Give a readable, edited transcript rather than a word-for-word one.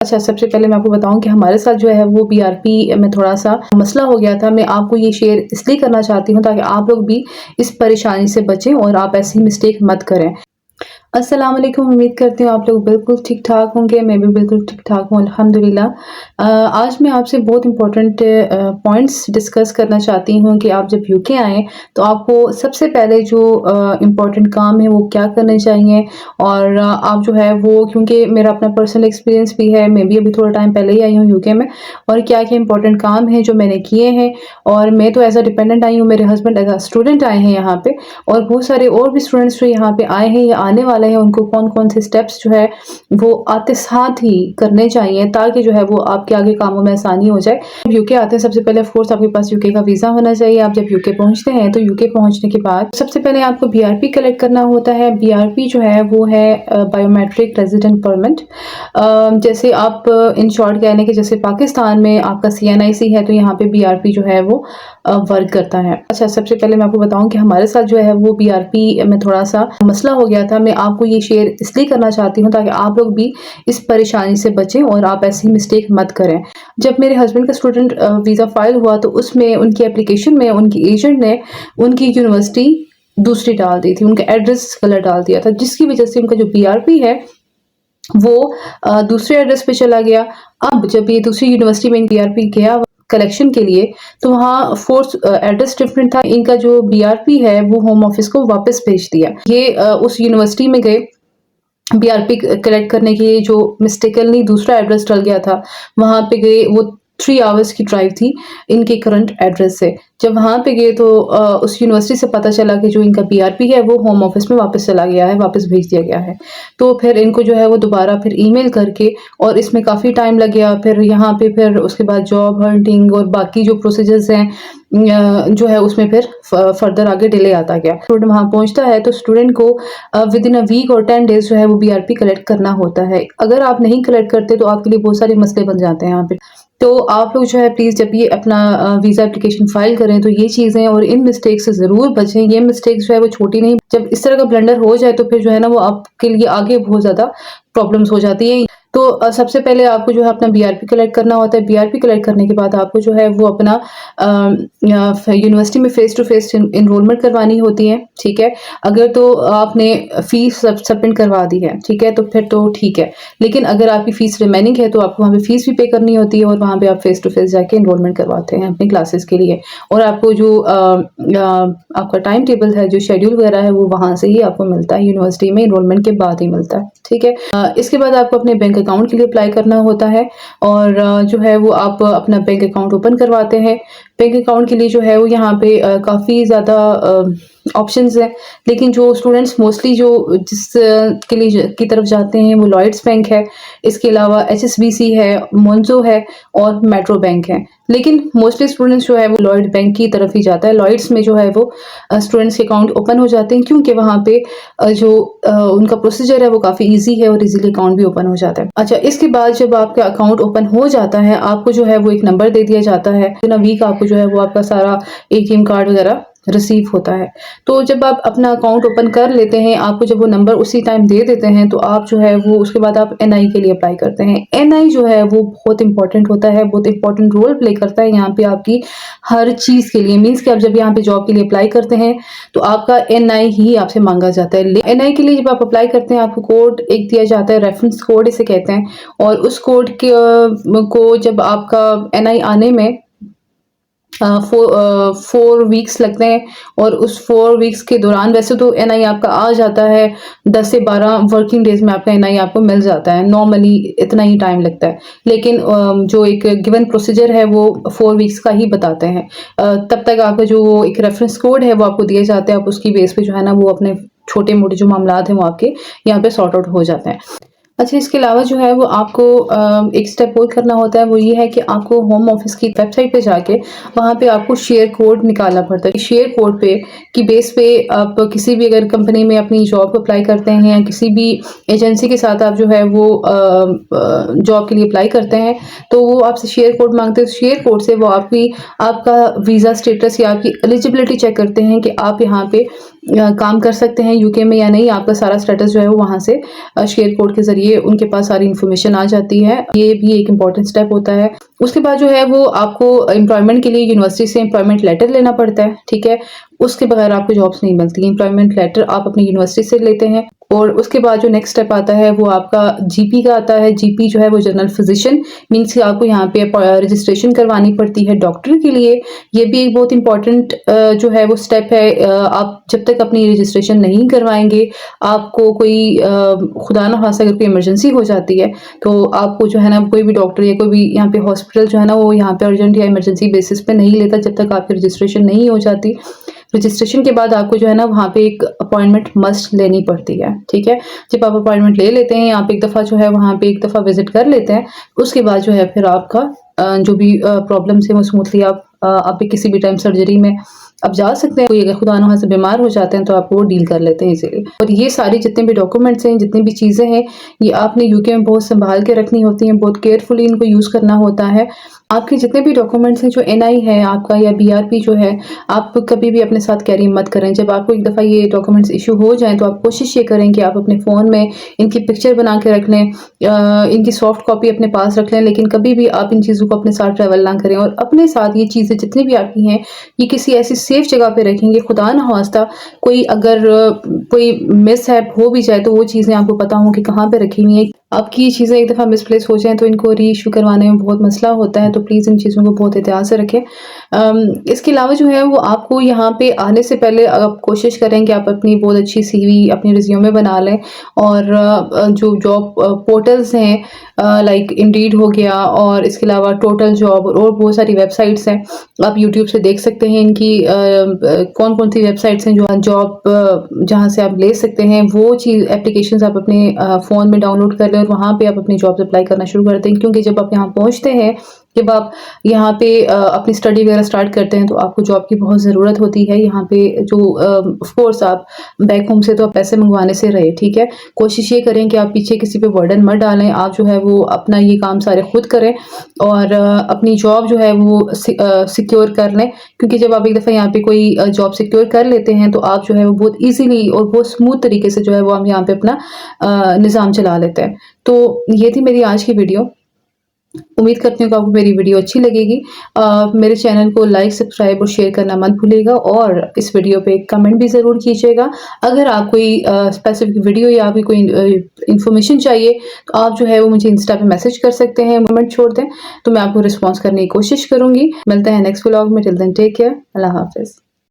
अच्छा, सबसे पहले मैं आपको बताऊँ कि हमारे साथ जो है वो बीआरपी में थोड़ा-सा मसला हो गया था। मैं आपको ये शेयर इसलिए करना चाहती हूँ ताकि आप लोग भी इस परेशानी से बचें और आप ऐसी मिस्टेक मत करें। अस्सलाम वालेकुम, उम्मीद करती हूँ आप लोग बिल्कुल ठीक-ठाक होंगे, मैं भी बिल्कुल ठीक-ठाक हूँ अल्हम्दुलिल्लाह। आज मैं आपसे बहुत इम्पोर्टेंट पॉइंट्स डिस्कस करना चाहती हूँ कि आप जब यूके आएँ तो आपको सबसे पहले जो इम्पोर्टेंट काम है वो क्या करने चाहिए और आप जो है वो क्योंकि मेरा अपना पर्सनल एक्सपीरियंस भी है, मैं भी अभी थोड़ा टाइम पहले ही आई हूँ यूके में और क्या-क्या इम्पोर्टेंट काम हैं जो मैंने किए हैं और मैं तो एज़ अ डिपेंडेंट आई हूँ, मेरे हस्बैंड एज़ अ स्टूडेंट आए हैं यहाँ पे और बहुत सारे और भी स्टूडेंट्स जो यहाँ पे आए हैं या आने वाले हैं उनको कौन-कौन से स्टेप्स जो है वो आते साथ ही करने चाहिए ताकि जो है वो आपके आगे कामों में आसानी हो जाए। जब यूके आते हैं सबसे पहले ऑफ कोर्स आपके पास यूके का वीज़ा होना चाहिए। आप जब यूके पहुँचते हैं तो यूके पहुँचने के बाद सबसे पहले आपको बीआरपी कलेक्ट करना होता है। बीआरपी जो है वो है बायोमेट्रिक रेज़िडेंट परमिट। जैसे आप इन शॉर्ट कह लें कि जैसे पाकिस्तान में आपका सीएनआईसी है तो यहाँ पे बीआरपी जो है वो वर्क करता है। अच्छा, सबसे पहले मैं आपको बताऊँ कि हमारे साथ जो है वो बीआरपी में थोड़ा-सा मसला हो गया था। मैं आपको ये शेयर इसलिए करना चाहती हूँ ताकि आप लोग भी इस परेशानी से बचें और आप ऐसी मिस्टेक मत करें। जब मेरे हस्बैंड का स्टूडेंट वीज़ा फाइल हुआ तो उसमें उनकी एप्लीकेशन में उनकी एजेंट ने उनकी यूनिवर्सिटी दूसरी डाल दी थी, उनका एड्रेस गलत डाल दिया था जिसकी वज़ह से उनका जो बीआरपी है वो दूसरे एड्रेस पे चला गया। अब जब ये दूसरी यूनिवर्सिटी में बीआरपी गया कलेक्शन के लिए तो वहाँ फोर्स एड्रेस डिफरेंट था। इनका जो बीआरपी है वो होम ऑफिस को वापस भेज दिया। ये उस यूनिवर्सिटी में गए बीआरपी कलेक्ट करने के लिए जो मिस्टेकनली दूसरा एड्रेस डल गया था, वहाँ पे गए वो 3 आवर्स की ड्राइव थी इनके करंट एड्रेस से। जब वहाँ पे गए तो उस यूनिवर्सिटी से पता चला कि जो इनका बीआरपी है वो होम ऑफिस में वापस चला गया है, वापस भेज दिया गया है। तो फिर इनको जो है वो दोबारा फिर ईमेल करके और इसमें काफ़ी टाइम लग गया। फिर यहाँ पे फिर उसके बाद जॉब हंटिंग और बाकी जो प्रोसीजर्स हैं जो है उसमें फिर फर्दर आगे डिले आता गया। स्टूडेंट वहाँ पहुँचता है तो स्टूडेंट को विद इन अ वीक और 10 डेज़ जो है वो बीआरपी कलेक्ट करना होता है। अगर आप नहीं कलेक्ट करते तो आपके लिए बहुत सारे मसले बन जाते हैं यहाँ पे। तो आप लोग जो है प्लीज़ जब ये अपना वीज़ा एप्लीकेशन फ़ाइल करें तो ये चीज़ें और इन मिस्टेक से ज़रूर बचें। ये मिस्टेक्स जो है वो छोटी नहीं, जब इस तरह का ब्लंडर हो जाए तो फिर जो है ना वो आपके लिए आगे बहुत ज़्यादा प्रॉब्लम्स हो जाती हैं। तो सबसे पहले आपको जो है अपना बीआरपी कलेक्ट करना होता है। बीआरपी कलेक्ट करने के बाद आपको जो है वो अपना यूनिवर्सिटी में फ़ेस टू फ़ेस एनरोलमेंट करवानी होती है, ठीक है? अगर तो आपने फ़ीस सबमिट करवा दी है, ठीक है? तो फिर तो ठीक है। लेकिन अगर आपकी फ़ीस रिमेनिंग है तो आपको वहाँ पे फ़ीस भी पे करनी होती है और वहाँ पे आप फ़ेस टू फ़ेस जाके एनरोलमेंट करवाते हैं अपनी क्लासेस के लिए। और आपको जो आपका टाइम टेबल है, जो शेड्यूल वगैरह है वो वहाँ से ही आपको मिलता है, यूनिवर्सिटी में एनरोलमेंट के बाद ही मिलता है, ठीक है? इसके बाद आपको अपने बैंक अकाउंट के लिए अप्लाई करना होता है और जो है वो आप अपना बैंक अकाउंट ओपन करवाते हैं। बैंक अकाउंट के लिए जो है वो यहाँ पे काफ़ी ज़्यादा ऑप्शंस हैं, लेकिन जो स्टूडेंट्स मोस्टली जो जिस के लिए की तरफ जाते हैं वो लॉयड्स बैंक है, इसके अलावा एचएसबीसी है, मोन्ज़ो है और मेट्रो बैंक है। लेकिन मोस्टली स्टूडेंट्स जो है वो लॉयड बैंक की तरफ ही जाता है। लॉयड्स में जो है वो स्टूडेंट्स के अकाउंट ओपन हो जाते हैं क्योंकि वहाँ पे जो उनका प्रोसीजर है वो काफ़ी ईज़ी है और ईज़िली अकाउंट भी ओपन हो जाता है। अच्छा, इसके बाद जब आपका अकाउंट ओपन हो जाता है, आपको जो है वो एक नंबर दे दिया जाता है। विदिन अ वीक आपको जो है वो आपका सारा एटीएम कार्ड वगैरह रिसीव होता है। तो जब आप अपना अकाउंट ओपन कर लेते हैं, आपको जब वो नंबर उसी टाइम दे देते हैं तो आप जो है वो उसके बाद आप एनआई के लिए अप्लाई करते हैं। एनआई जो है वो बहुत इंपॉर्टेंट होता है, बहुत इंपॉर्टेंट रोल प्ले करता है यहाँ पे आपकी हर चीज़ के लिए। मीन्स कि आप जब यहाँ पे जॉब के लिए अप्लाई करते हैं तो आपका एनआई ही आपसे मांगा जाता है। एनआई के लिए जब आप अप्लाई करते हैं आपको कोड एक दिया जाता है, रेफरेंस कोड इसे कहते हैं, और उस कोड के को जब आपका एनआई आने में 4 वीक्स लगते हैं और उस 4 वीक्स के दौरान वैसे तो एनआई आपका आ जाता है 10 से 12 वर्किंग डेज में आपका एनआई आपको मिल जाता है। नॉर्मली इतना ही टाइम लगता है, लेकिन जो एक गिवन प्रोसीजर है वो 4 वीक्स का ही बताते हैं। तब तक आपका जो एक रेफरेंस कोड है वो आपको दिए जाते हैं। आप उसकी बेस पे जो है ना वो अपने छोटे मोटे जो मामलात हैं वो आपके यहाँ पे सॉर्ट आउट हो जाते हैं। अच्छा, इसके अलावा जो है वो आपको एक स्टेप और करना होता है, वो ये है कि आपको होम ऑफिस की वेबसाइट पे जाके वहाँ पे आपको शेयर कोड निकालना पड़ता है। शेयर कोड पे की बेस पे आप किसी भी अगर कंपनी में अपनी जॉब को अप्लाई करते हैं या किसी भी एजेंसी के साथ आप जो है वो जॉब के लिए अप्लाई करते हैं तो वो आपसे शेयर कोड मांगते हैं। शेयर कोड से वो आपका वीज़ा स्टेटस या आपकी एलिजिबिलिटी चेक करते हैं कि आप यहाँ पे काम कर सकते हैं यूके में या नहीं। आपका सारा स्टेटस जो है वो वहाँ से शेयर कोड के ज़रिए जरिए उनके पास सारी इन्फॉर्मेशन आ जाती है। ये भी एक इम्पॉर्टेंट स्टेप होता है। उसके बाद जो है वो आपको एम्प्लॉयमेंट के लिए यूनिवर्सिटी से एम्प्लॉयमेंट लेटर लेना पड़ता है, ठीक है। उसके बगैर आपको जॉब्स नहीं मिलती। एम्प्लॉयमेंट लेटर आप अपनी यूनिवर्सिटी से लेते हैं और उसके बाद जो नेक्स्ट स्टेप आता है वो आपका जीपी का आता है। जीपी जो है वो जनरल फिजिशियन मीन्स कि आपको यहाँ पे रजिस्ट्रेशन करवानी पड़ती है डॉक्टर के लिए। ये भी एक बहुत इंपॉर्टेंट जो है वो स्टेप है। आप जब तक अपनी रजिस्ट्रेशन नहीं करवाएंगे, आपको कोई खुदा ना खास्ता अगर कोई इमरजेंसी हो जाती है तो आपको जो है ना कोई भी डॉक्टर या कोई भी यहाँ पे हॉस्पिटल जो है ना वो यहाँ पे अर्जेंट या इमरजेंसी बेसिस पे नहीं लेता जब तक आपकी रजिस्ट्रेशन नहीं हो जाती। रजिस्ट्रेशन के बाद आपको जो है ना वहाँ पे एक अपॉइंटमेंट मस्ट लेनी पड़ती है, ठीक है। जब आप अपॉइंटमेंट ले लेते हैं, आप एक दफ़ा जो है वहाँ पे एक दफ़ा विजिट कर लेते हैं, उसके बाद जो है फिर आपका जो भी प्रॉब्लम्स है वो स्मूथली आप भी किसी भी टाइम सर्जरी में आप जा सकते हैं। कोई अगर खुदा न से बीमार हो जाते हैं तो आप वो डील कर लेते हैं इजीली। और ये सारी जितने भी डॉक्यूमेंट्स हैं, जितनी भी चीज़ें हैं, ये आपने यूके में बहुत संभाल के रखनी होती हैं, बहुत केयरफुली इनको यूज़ करना होता है। आपके जितने भी डॉक्यूमेंट्स हैं, जो एनआई है आपका या बीआरपी जो है, आप कभी भी अपने साथ कैरी मत करें। जब आपको एक दफ़ा ये डॉक्यूमेंट्स इशू हो जाएँ तो आप कोशिश ये करें कि आप अपने फ़ोन में इनकी पिक्चर बना के रख लें, इनकी सॉफ्ट कॉपी अपने पास रख लें, लेकिन कभी भी आप इन चीज़ों को अपने साथ ट्रैवल ना करें। और अपने साथ ये चीज़ें जितनी भी आपकी हैं, ये किसी ऐसी सेफ जगह पे रखेंगे। खुदा ना खास्ता कोई अगर कोई मिसहैप हो भी जाए तो वो चीज़ें आपको पता हो कि कहाँ पे रखी हुई हैं। आपकी ये चीज़ें एक दफ़ा मिसप्लेस हो जाएँ तो इनको री इश्यू करवाने में बहुत मसला होता है, तो प्लीज़ इन चीज़ों को बहुत एहतियात से रखें। इसके अलावा जो है वो आपको यहाँ पे आने से पहले आप कोशिश करें कि आप अपनी बहुत अच्छी सीवी अपनी रिज्यूमे बना लें। और जो जॉब पोर्टल्स हैं लाइक इंडीड हो गया और इसके अलावा टोटल जॉब और बहुत सारी वेबसाइट्स हैं, आप यूट्यूब से देख सकते हैं इनकी कौन कौन सी वेबसाइट्स हैं जो जॉब जहाँ से आप ले सकते हैं। वो चीज़ एप्लीकेशंस आप अपने फ़ोन में डाउनलोड कर लें और वहाँ पे आप अपनी जॉब्स अप्लाई करना शुरू कर दें। क्योंकि जब आप यहाँ पहुँचते हैं, जब आप यहाँ पे अपनी स्टडी वगैरह स्टार्ट करते हैं तो आपको जॉब की बहुत ज़रूरत होती है। यहाँ पे जो ऑफ कोर्स आप बैक होम से तो आप पैसे मंगवाने से रहे, ठीक है। कोशिश ये करें कि आप पीछे किसी पे बर्डन मत डालें, आप जो है वो अपना ये काम सारे खुद करें और अपनी जॉब जो है वो सिक्योर कर लें। क्योंकि जब आप एक दफ़ा यहाँ पे कोई जॉब सिक्योर कर लेते हैं तो आप जो है वो बहुत ईजीली और बहुत स्मूथ तरीके से जो है वो हम यहाँ पे अपना निज़ाम चला लेते हैं। तो ये थी मेरी आज की वीडियो। उम्मीद करती हूँ कि आपको मेरी वीडियो अच्छी लगेगी। मेरे चैनल को लाइक, सब्सक्राइब और शेयर करना मत भूलिएगा और इस वीडियो पे कमेंट भी ज़रूर कीजिएगा। अगर आप कोई स्पेसिफिक वीडियो या आपकी कोई इन्फॉर्मेशन चाहिए तो आप जो है वो मुझे इंस्टा पे मैसेज कर सकते हैं, कमेंट छोड़ दें तो मैं आपको रिस्पॉन्स करने की कोशिश करूँगी। मिलते हैं नेक्स्ट व्लॉग में। Till then take care. अल्लाह हाफ़िज़।